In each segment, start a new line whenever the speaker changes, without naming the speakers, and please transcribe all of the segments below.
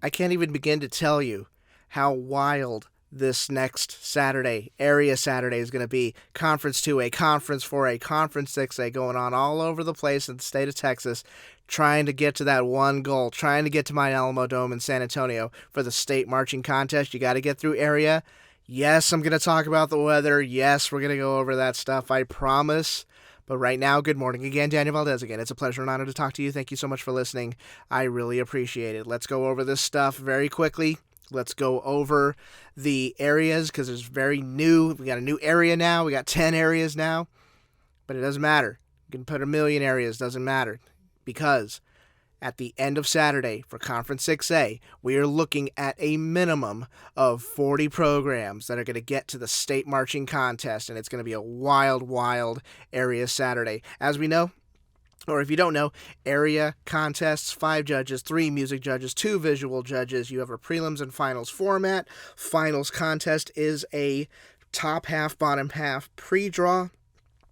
I can't even begin to tell you how wild this next Saturday, Area Saturday, is going to be. Conference 2A, Conference 4A, Conference 6A going on all over the place in the state of Texas, trying to get to that one goal, trying to get to my Alamo Dome in San Antonio for the state marching contest. You got to get through Area. Yes, I'm going to talk about the weather. Yes, we're going to go over that stuff, I promise. But right now, good morning again, Daniel Valdez again. It's a pleasure and honor to talk to you. Thank you so much for listening. I really appreciate it. Let's go over this stuff very quickly. Let's go over the areas because it's very new. We got a new area now. We got 10 areas now. But it doesn't matter. You can put a million areas. Doesn't matter. Because at the end of Saturday for Conference 6A, we are looking at a minimum of 40 programs that are going to get to the state marching contest. And it's going to be a wild, wild Area Saturday. As we know, or if you don't know, area contests, 5 judges, 3 music judges, 2 visual judges. You have a prelims and finals format. Finals contest is a top half, bottom half pre-draw.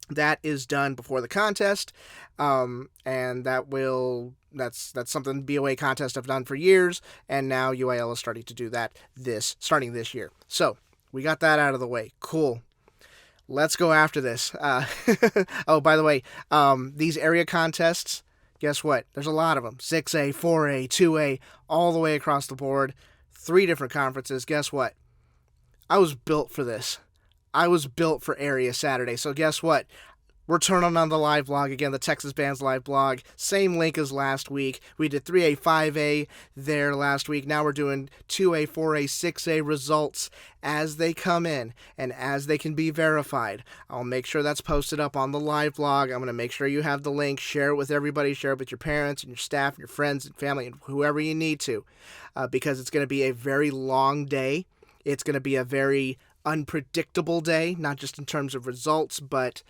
That is done before the contest, and that's something BOA contests have done for years, and now UIL is starting to do that starting this year. So we got that out of the way. Cool. Let's go after this. Oh, by the way, these area contests, guess what? There's a lot of them. 6A, 4A, 2A, all the way across the board. 3 different conferences. Guess what? I was built for this. I was built for Area Saturday. So guess what? We're turning on the live blog again, the Txbands live blog. Same link as last week. We did 3A, 5A there last week. Now we're doing 2A, 4A, 6A results as they come in and as they can be verified. I'll make sure that's posted up on the live blog. I'm going to make sure you have the link. Share it with everybody. Share it with your parents and your staff and your friends and family and whoever you need to, because it's going to be a very long day. It's going to be a very unpredictable day, not just in terms of results, but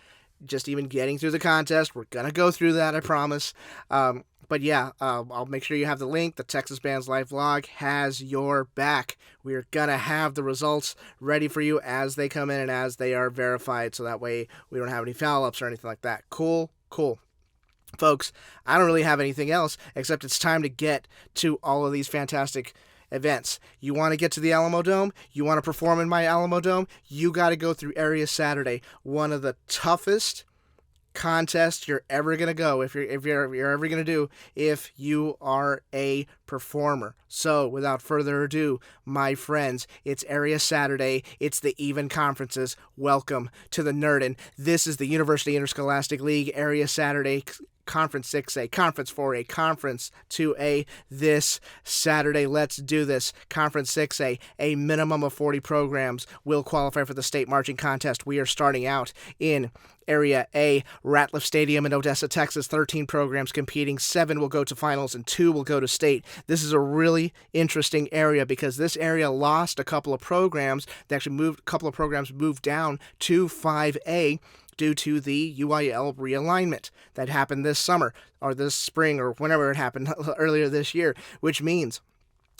just even getting through the contest. We're going to go through that, I promise. But yeah, I'll make sure you have the link. The Txbands live vlog has your back. We're going to have the results ready for you as they come in and as they are verified, so that way we don't have any foul-ups or anything like that. Cool. Folks, I don't really have anything else except it's time to get to all of these fantastic events. You want to get to the Alamo Dome? You want to perform in my Alamo Dome? You got to go through Area Saturday, one of the toughest contests you're ever going to go, if you're ever going to do, if you are a performer. So, without further ado, my friends, it's Area Saturday. It's the even conferences. Welcome to the Nerdin. This is the University Interscholastic League Area Saturday Conference 6A, Conference 4A, Conference 2A this Saturday. Let's do this. Conference 6A, a minimum of 40 programs will qualify for the state marching contest. We are starting out in Area A, Ratliff Stadium in Odessa, Texas. 13 programs competing. 7 will go to finals and 2 will go to state. This is a really interesting area because this area lost a couple of programs. They actually moved down to 5A due to the UIL realignment that happened this summer or this spring or whenever it happened earlier this year, which means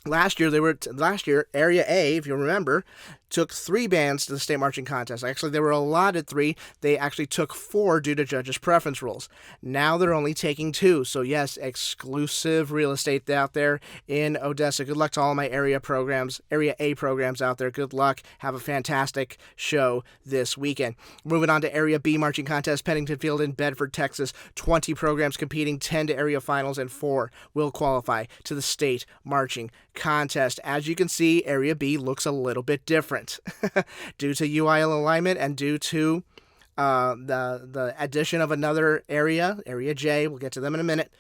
last year, Area A, if you remember, took 3 bands to the state marching contest. Actually, they were allotted 3. They actually took 4 due to judges' preference rules. Now they're only taking 2. So yes, exclusive real estate out there in Odessa. Good luck to all my Area A programs out there. Good luck. Have a fantastic show this weekend. Moving on to Area B marching contest, Pennington Field in Bedford, Texas. 20 programs competing, 10 to area finals, and 4 will qualify to the state marching contest. As you can see, Area B looks a little bit different due to UIL alignment and due to the addition of another area, Area J. We'll get to them in a minute.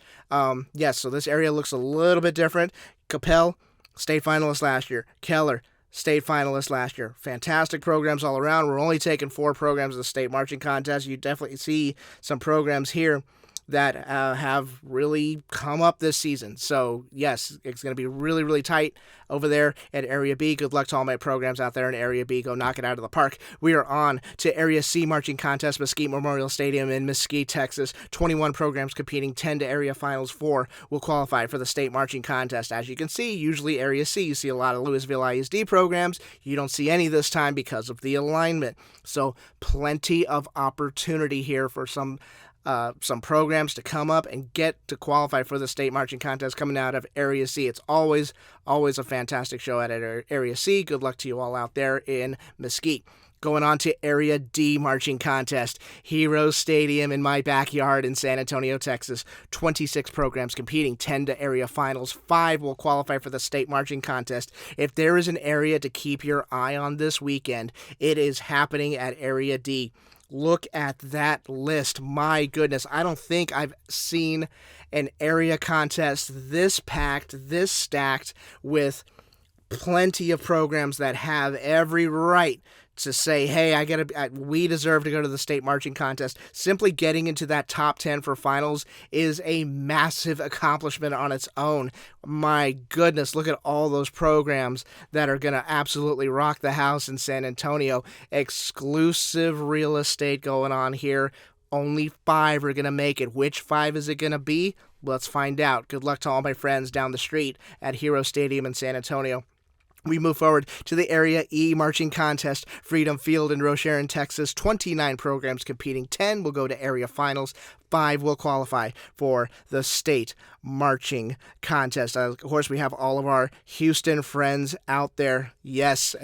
Yes, so this area looks a little bit different. Capel, state finalist last year. Keller, state finalist last year. Fantastic programs all around. We're only taking 4 programs of the state marching contest. You definitely see some programs here that have really come up this season. So, yes, it's going to be really, really tight over there at Area B. Good luck to all my programs out there in Area B. Go knock it out of the park. We are on to Area C marching contest, Mesquite Memorial Stadium in Mesquite, Texas. 21 programs competing, 10 to area finals, 4 will qualify for the state marching contest. As you can see, usually Area C, you see a lot of Louisville ISD programs. You don't see any this time because of the alignment. So, plenty of opportunity here for some some programs to come up and get to qualify for the state marching contest coming out of Area C. It's always a fantastic show at Area C. Good luck to you all out there in Mesquite. Going on to Area D marching contest, Hero Stadium in my backyard in San Antonio, Texas. 26 programs competing, 10 to area finals, 5 will qualify for the state marching contest. If there is an area to keep your eye on this weekend, it is happening at Area D. Look at that list. My goodness, I don't think I've seen an area contest this packed, this stacked, with plenty of programs that have every right to say, hey, we deserve to go to the state marching contest. Simply getting into that top 10 for finals is a massive accomplishment on its own. My goodness, look at all those programs that are going to absolutely rock the house in San Antonio. Exclusive real estate going on here. Only 5 are going to make it. Which 5 is it going to be? Let's find out. Good luck to all my friends down the street at Hero Stadium in San Antonio. We move forward to the Area E marching contest, Freedom Field in Rocheron, Texas. 29 programs competing. 10 will go to area finals. 5 will qualify for the state marching contest. Of course, we have all of our Houston friends out there. Yes,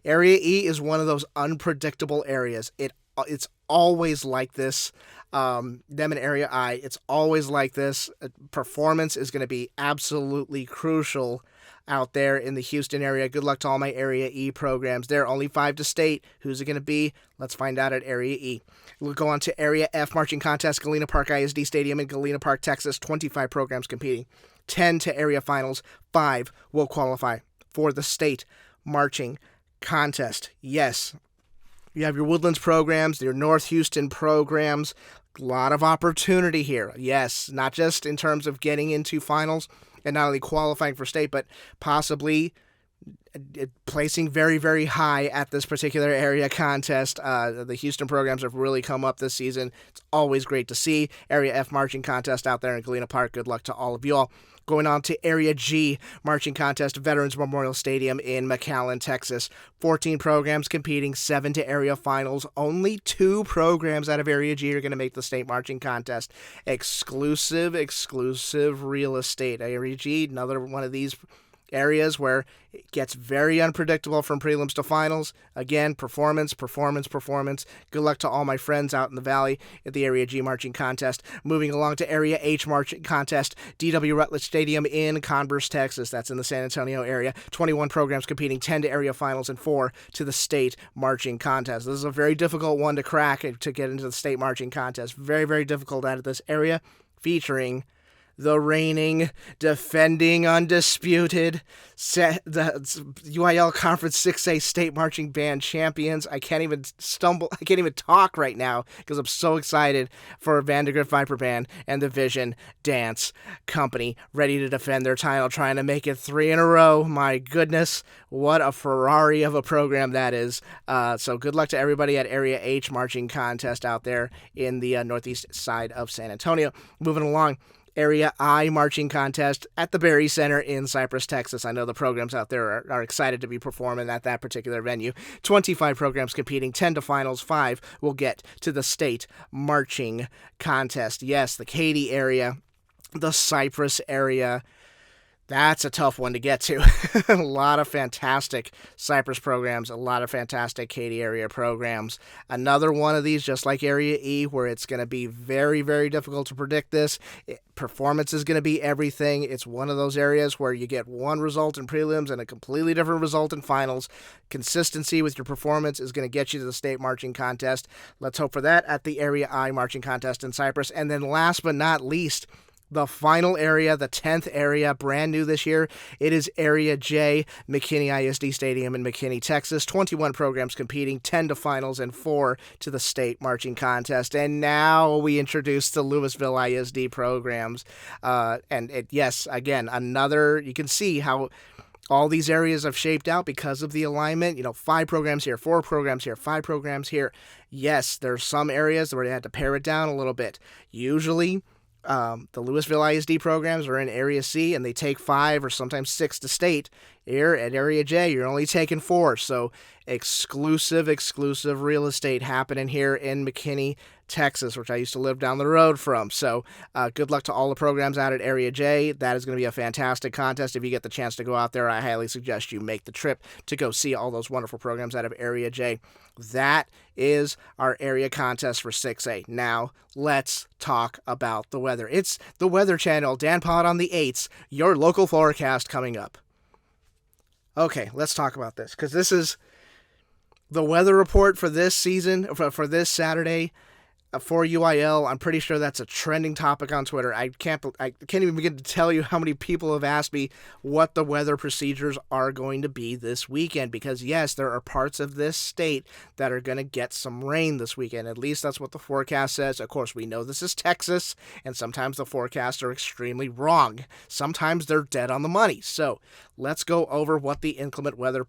Area E is one of those unpredictable areas. It's always like this. Them in Area I, it's always like this. Performance is going to be absolutely crucial out there in the Houston area. Good luck to all my Area E programs. There are only 5 to state. Who's it going to be? Let's find out at Area E. We'll go on to Area F marching contest, Galena Park ISD Stadium in Galena Park, Texas. 25 programs competing. 10 to area finals. 5 will qualify for the state marching contest. Yes, you have your Woodlands programs, your North Houston programs. A lot of opportunity here. Yes, not just in terms of getting into finals and not only qualifying for state, but possibly placing very, very high at this particular area contest. The Houston programs have really come up this season. It's always great to see. Area F marching contest out there in Galena Park. Good luck to all of you all. Going on to Area G marching contest, Veterans Memorial Stadium in McAllen, Texas. 14 programs competing, 7 to area finals. Only 2 programs out of Area G are going to make the state marching contest. Exclusive real estate. Area G, another one of these areas where it gets very unpredictable from prelims to finals. Again, performance. Good luck to all my friends out in the valley at the Area G marching contest. Moving along to Area H marching contest, D.W. Rutledge Stadium in Converse, Texas. That's in the San Antonio area. 21 programs competing, 10 to area finals and 4 to the state marching contest. This is a very difficult one to crack to get into the state marching contest. Very, very difficult out of this area, featuring the reigning, defending, undisputed the UIL Conference 6A State Marching Band champions. I can't even talk right now because I'm so excited for Vandergrift Viper Band and the Vision Dance Company, ready to defend their title, trying to make it 3 in a row. My goodness, what a Ferrari of a program that is. So good luck to everybody at Area H marching contest out there in the northeast side of San Antonio. Moving along, Area I marching contest at the Berry Center in Cypress, Texas. I know the programs out there are excited to be performing at that particular venue. 25 programs competing, 10 to finals, 5 will get to the state marching contest. Yes, the Katy area, the Cypress area. That's a tough one to get to. A lot of fantastic Cypress programs, a lot of fantastic Katy area programs. Another one of these, just like Area E, where it's going to be very, very difficult to predict this. Performance is going to be everything. It's one of those areas where you get one result in prelims and a completely different result in finals. Consistency with your performance is going to get you to the state marching contest. Let's hope for that at the Area I marching contest in Cypress. And then last but not least, the final area, the 10th area, brand new this year, it is Area J, McKinney ISD Stadium in McKinney, Texas. 21 programs competing, 10 to finals and 4 to the state marching contest. And now we introduce the Louisville ISD programs. Yes, again, you can see how all these areas have shaped out because of the alignment. 5 programs here, 4 programs here, 5 programs here. Yes, there's some areas where they had to pare it down a little bit. Usually, the Louisville ISD programs are in Area C, and they take 5 or sometimes 6 to state. Here at Area J, you're only taking 4. So exclusive real estate happening here in McKinney, Texas, which I used to live down the road from. So good luck to all the programs out at Area J. That is going to be a fantastic contest. If you get the chance to go out there, I highly suggest you make the trip to go see all those wonderful programs out of Area J. That is our area contest for 6A. Now, let's talk about the weather. It's the Weather Channel, Dan Pod on the 8s, your local forecast coming up. Okay, let's talk about this, because this is the weather report for this season, for this Saturday, for UIL. I'm pretty sure that's a trending topic on Twitter. I can't even begin to tell you how many people have asked me what the weather procedures are going to be this weekend, because yes, there are parts of this state that are going to get some rain this weekend. At least that's what the forecast says. Of course, we know this is Texas, and sometimes the forecasts are extremely wrong. Sometimes they're dead on the money. So let's go over what the inclement weather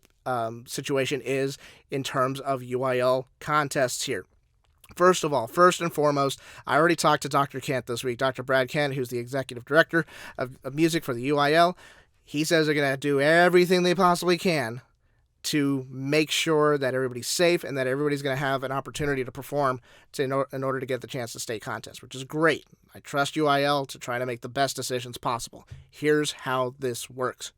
situation is in terms of UIL contests here. First of all, first and foremost, I already talked to Dr. Kent this week, Dr. Brad Kent, who's the executive director of music for the UIL. He says they're going to do everything they possibly can to make sure that everybody's safe and that everybody's going to have an opportunity to perform in order to get the chance to state contest, which is great. I trust UIL to try to make the best decisions possible. Here's how this works.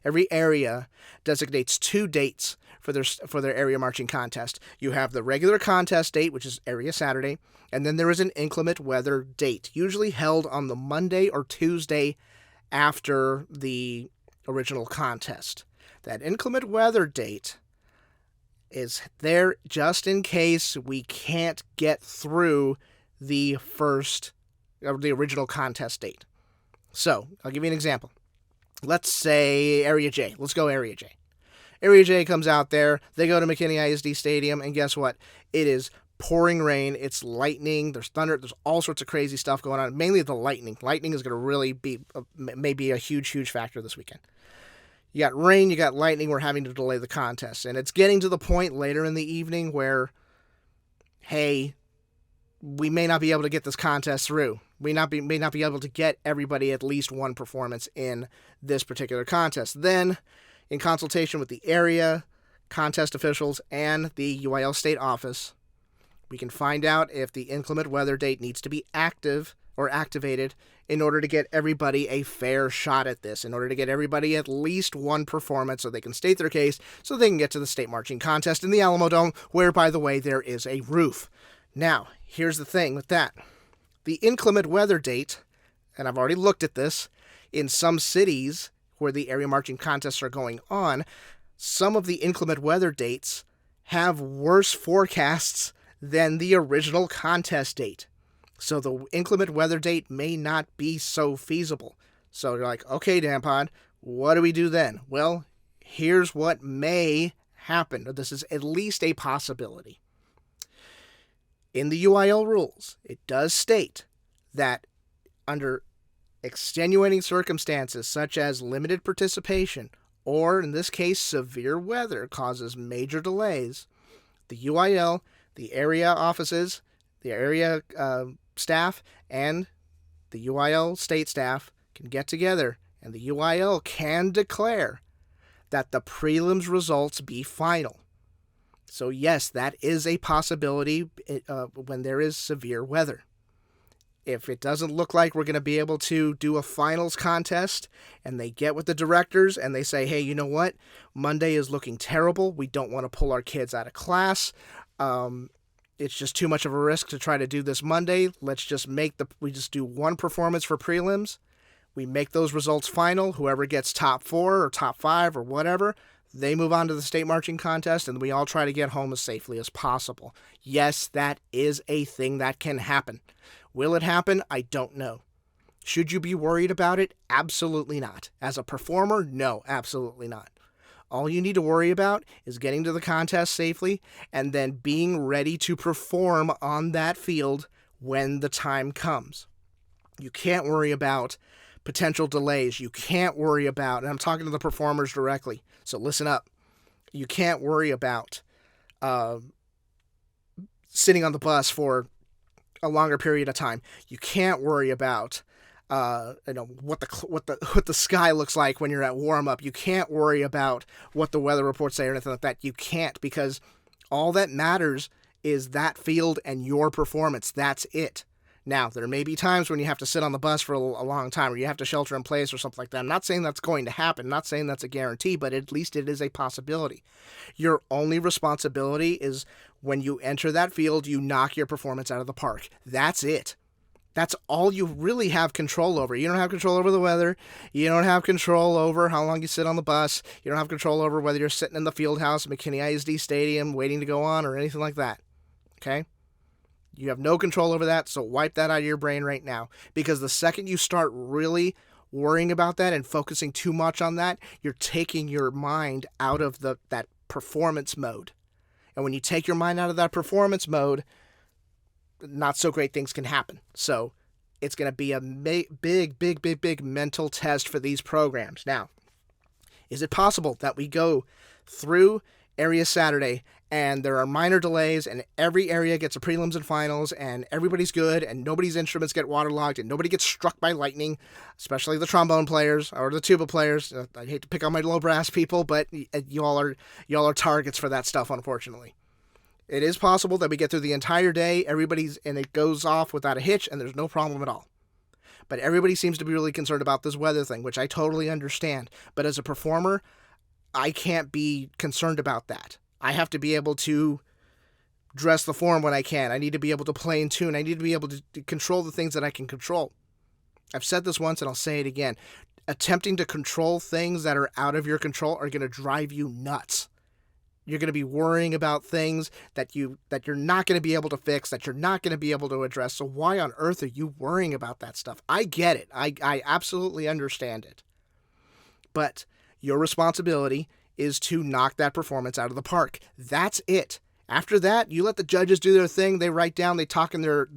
Every area designates 2 dates for their area marching contest. You have the regular contest date, which is Area Saturday, and then there is an inclement weather date, usually held on the Monday or Tuesday after the original contest. That inclement weather date is there just in case we can't get through the original contest date. So, I'll give you an example. Let's say Area J. Let's go Area J. Area J comes out there. They go to McKinney ISD Stadium, and guess what? It is pouring rain. It's lightning. There's thunder. There's all sorts of crazy stuff going on. Mainly the lightning. Lightning is going to really be maybe a huge, huge factor this weekend. You got rain. You got lightning. We're having to delay the contest. And it's getting to the point later in the evening where, hey, we may not be able to get this contest through. We may not be able to get everybody at least one performance in this particular contest. Then, in consultation with the area, contest officials, and the UIL state office, we can find out if the inclement weather date needs to be active or activated in order to get everybody a fair shot at this, in order to get everybody at least one performance so they can state their case, so they can get to the state marching contest in the Alamo Dome, where, by the way, there is a roof. Now, here's the thing with that. The inclement weather date, and I've already looked at this, in some cities where the area marching contests are going on, some of the inclement weather dates have worse forecasts than the original contest date. So the inclement weather date may not be so feasible. So you're like, okay, Dampod, what do we do then? Well, here's what may happen. This is at least a possibility. In the UIL rules, it does state that under extenuating circumstances such as limited participation or, in this case, severe weather causes major delays, the UIL, the area offices, the area staff, and the UIL state staff can get together, and the UIL can declare that the prelims results be final. So yes, that is a possibility when there is severe weather. If it doesn't look like we're going to be able to do a finals contest and they get with the directors and they say, hey, you know what? Monday is looking terrible. We don't want to pull our kids out of class. It's just too much of a risk to try to do this Monday. Let's just we just do one performance for prelims. We make those results final. Whoever gets top 4 or top 5 or whatever, they move on to the state marching contest, and we all try to get home as safely as possible. Yes, that is a thing that can happen. Will it happen? I don't know. Should you be worried about it? Absolutely not. As a performer, no, absolutely not. All you need to worry about is getting to the contest safely and then being ready to perform on that field when the time comes. You can't worry about potential delays. You can't worry about, and I'm talking to the performers directly, so listen up. You can't worry about sitting on the bus for a longer period of time. You can't worry about what the sky looks like when you're at warm up. You can't worry about what the weather reports say or anything like that. You can't, because all that matters is that field and your performance. That's it. Now, there may be times when you have to sit on the bus for a long time, or you have to shelter in place or something like that. I'm not saying that's going to happen. I'm not saying that's a guarantee, but at least it is a possibility. Your only responsibility is when you enter that field, you knock your performance out of the park. That's it. That's all you really have control over. You don't have control over the weather. You don't have control over how long you sit on the bus. You don't have control over whether you're sitting in the field house at McKinney ISD Stadium waiting to go on or anything like that. Okay? You have no control over that, so wipe that out of your brain right now. Because the second you start really worrying about that and focusing too much on that, you're taking your mind out of that performance mode. And when you take your mind out of that performance mode, not so great things can happen. So it's going to be a big mental test for these programs. Now, is it possible that we go through Area Saturday and there are minor delays and every area gets a prelims and finals and everybody's good and nobody's instruments get waterlogged and nobody gets struck by lightning, especially the trombone players or the tuba players? I hate to pick on my low brass people, but y'all are targets for that stuff, unfortunately. It is possible that we get through the entire day, and it goes off without a hitch, and there's no problem at all. But everybody seems to be really concerned about this weather thing, which I totally understand. But as a performer, I can't be concerned about that. I have to be able to dress the form when I can. I need to be able to play in tune. I need to be able to control the things that I can control. I've said this once, and I'll say it again. Attempting to control things that are out of your control are going to drive you nuts. You're going to be worrying about things that you're not going to be able to fix, that you're not going to be able to address. So why on earth are you worrying about that stuff? I get it. I absolutely understand it. But your responsibility is to knock that performance out of the park. That's it. After that, you let the judges do their thing. They write down, they talk in their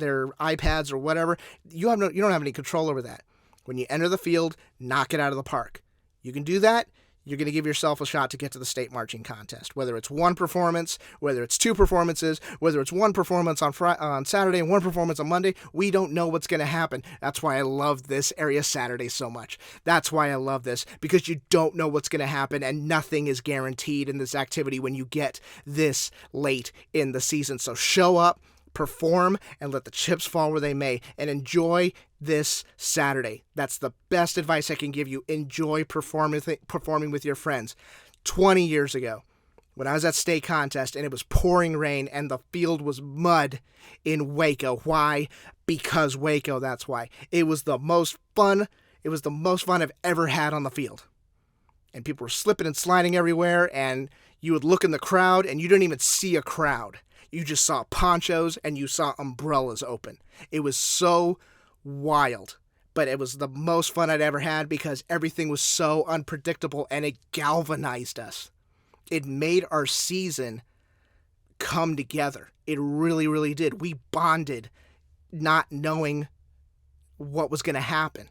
iPads or whatever. You don't have any control over that. When you enter the field, knock it out of the park. You can do that. You're going to give yourself a shot to get to the state marching contest. Whether it's one performance, whether it's two performances, whether it's one performance on Saturday and one performance on Monday, we don't know what's going to happen. That's why I love this Area Saturday so much. That's why I love this, because you don't know what's going to happen and nothing is guaranteed in this activity when you get this late in the season. So show up, perform, and let the chips fall where they may, and enjoy this Saturday. That's the best advice I can give you. Enjoy performing with your friends. 20 years ago, when I was at state contest and it was pouring rain and the field was mud in Waco. Why? Because Waco, that's why. It was the most fun. It was the most fun I've ever had on the field. And people were slipping and sliding everywhere, and you would look in the crowd and you didn't even see a crowd. You just saw ponchos and you saw umbrellas open. It was so wild, but it was the most fun I'd ever had because everything was so unpredictable and it galvanized us. It made our season come together. It really, really did. We bonded not knowing what was going to happen,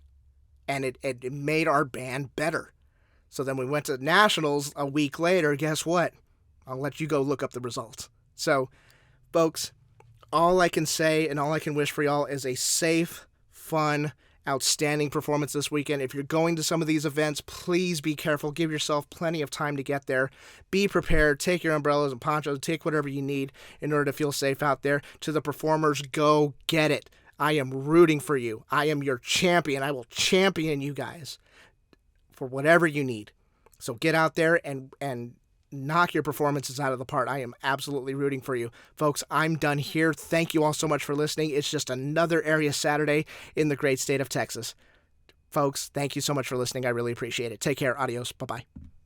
and it made our band better. So then we went to nationals a week later. Guess what? I'll let you go look up the results. So, folks, all I can say and all I can wish for y'all is a safe, fun, outstanding performance this weekend. If you're going to some of these events, please be careful. Give yourself plenty of time to get there. Be prepared. Take your umbrellas and ponchos. Take whatever you need in order to feel safe out there. To the performers, go get it. I am rooting for you. I am your champion. I will champion you guys for whatever you need. So get out there and knock your performances out of the park. I am absolutely rooting for you. Folks, I'm done here. Thank you all so much for listening. It's just another Area Saturday in the great state of Texas. Folks, thank you so much for listening. I really appreciate it. Take care. Adios. Bye-bye.